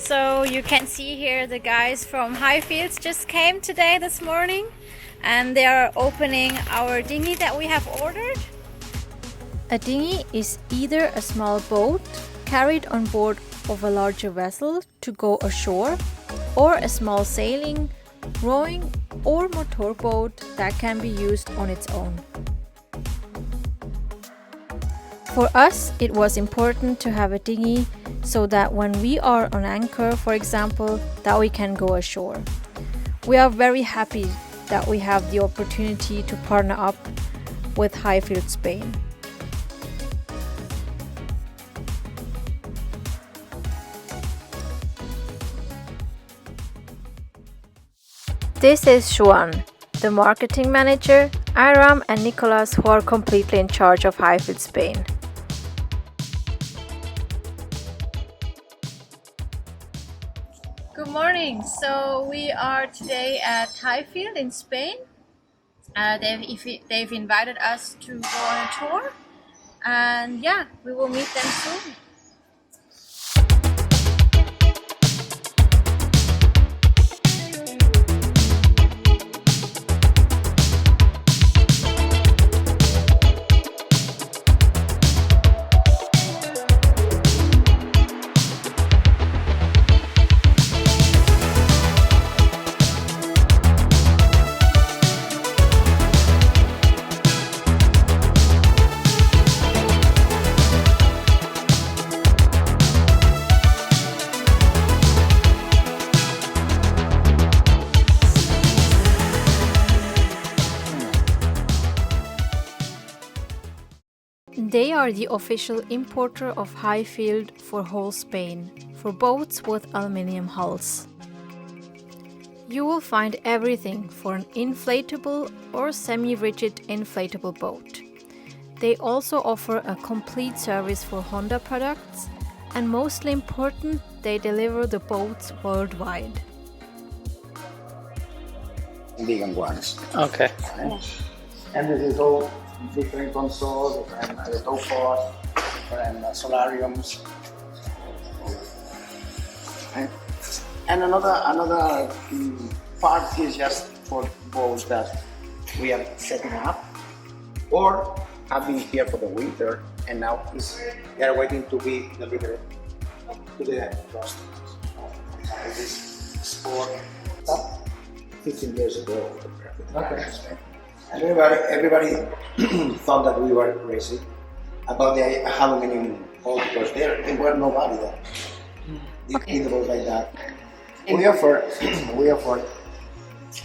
So you can see here the guys from Highfield just came today this morning and they are opening our dinghy that we have ordered. A dinghy is either a small boat carried on board of a larger vessel to go ashore, or a small sailing, rowing or motorboat that can be used on its own. For us, it was important to have a dinghy so that when we are on anchor, for example, that we can go ashore. We are very happy that we have the opportunity to partner up with Highfield Spain. This is Joan, the marketing manager, Aram and Nicolás, who are completely in charge of Highfield Spain. Good morning. So we are today at Highfield in Spain. They've invited us to go on a tour, and yeah, we will meet them soon. They are the official importer of Highfield for whole Spain, for boats with aluminium hulls. You will find everything for an inflatable or semi-rigid inflatable boat. They also offer a complete service for Honda products, and mostly important, they deliver the boats worldwide. Vegan ones. Okay. And this is all different consoles, different topos, different solariums. And another part is just for boats that we are setting up or have been here for the winter, and now they are waiting to be delivered to the customers. This sport 15 years ago. Okay. And everybody thought that we were crazy about the aluminium hull because there were nobody that did boats like that. We offer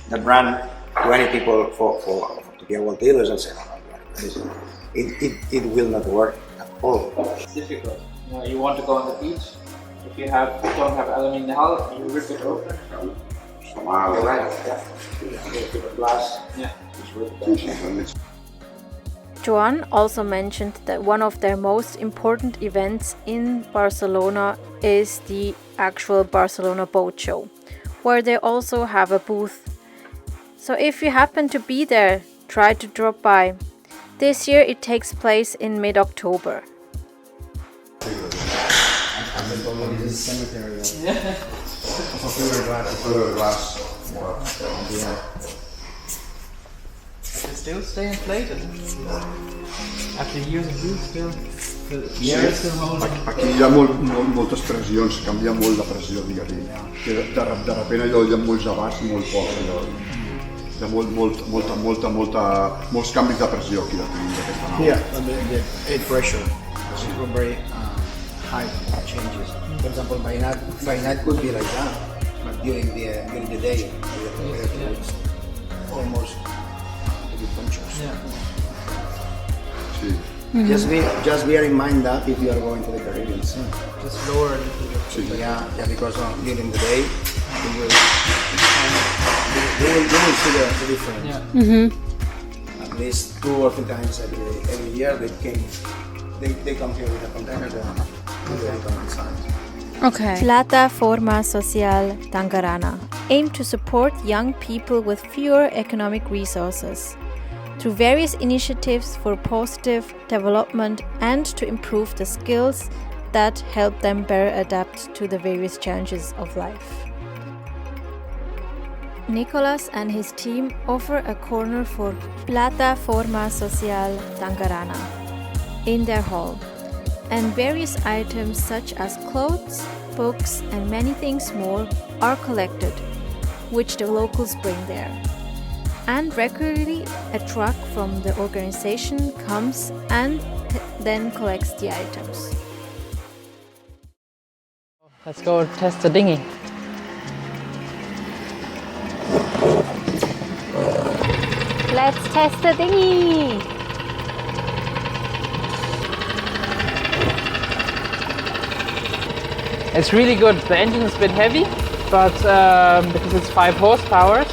the brand to any people to be our dealers and say, it will not work at all. It's difficult. You want to go on the beach. If you don't have aluminium hull, you rip it open. You're right. Yeah. Joan also mentioned that one of their most important events in Barcelona is the actual Barcelona Boat Show, where they also have a booth. So if you happen to be there, try to drop by. This year it takes place in mid-October. It still stay inflated. After years of use, still the air is still holding. Aquí hi ha moltes pressions, canvia molt la pressió, diguem-ne. De repente allò hi ha molts abats i molt pocs. Hi ha molts canvis de pressió aquí d'aquesta nau. Yeah, the air pressure is very high changes. For example, by night could be like that, but during the day, it's almost punctures. Yeah. Sí. Just bear in mind that if you are going to the Caribbean. Just lower a little bit. Sí. Yeah, because during the day you will see the difference. Yeah. Mm-hmm. At least 2 or 3 times every year they come here with a container and they come inside. Okay. Plataforma Social Tangarana aim to support young people with fewer economic resources through various initiatives for positive development and to improve the skills that help them better adapt to the various challenges of life. Nicolás and his team offer a corner for Plataforma Social Tangarana in their hall, and various items such as clothes, books, and many things more are collected, which the locals bring there. And regularly a truck from the organization comes and then collects the items. Let's go test the dinghy. Let's test the dinghy! It's really good. The engine is a bit heavy, but because it's 5 horsepower,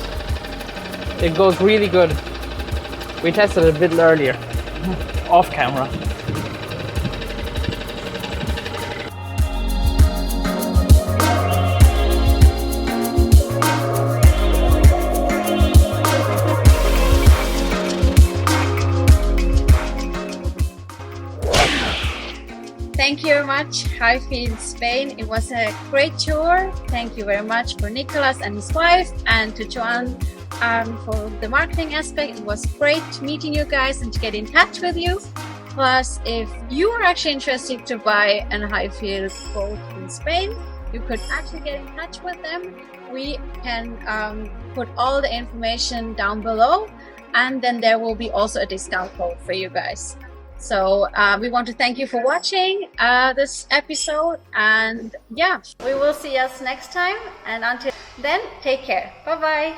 it goes really good. We tested it a bit earlier, off camera. Thank you very much, Highfield Spain. It was a great tour. Thank you very much for Nicolás and his wife, and to Joan for the marketing aspect. It was great meeting you guys and to get in touch with you. Plus, if you are actually interested to buy a Highfield boat in Spain, you could actually get in touch with them. We can put all the information down below, and then there will be also a discount code for you guys. So we want to thank you for watching this episode, and yeah, we will see us next time, and until then, take care. Bye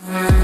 bye.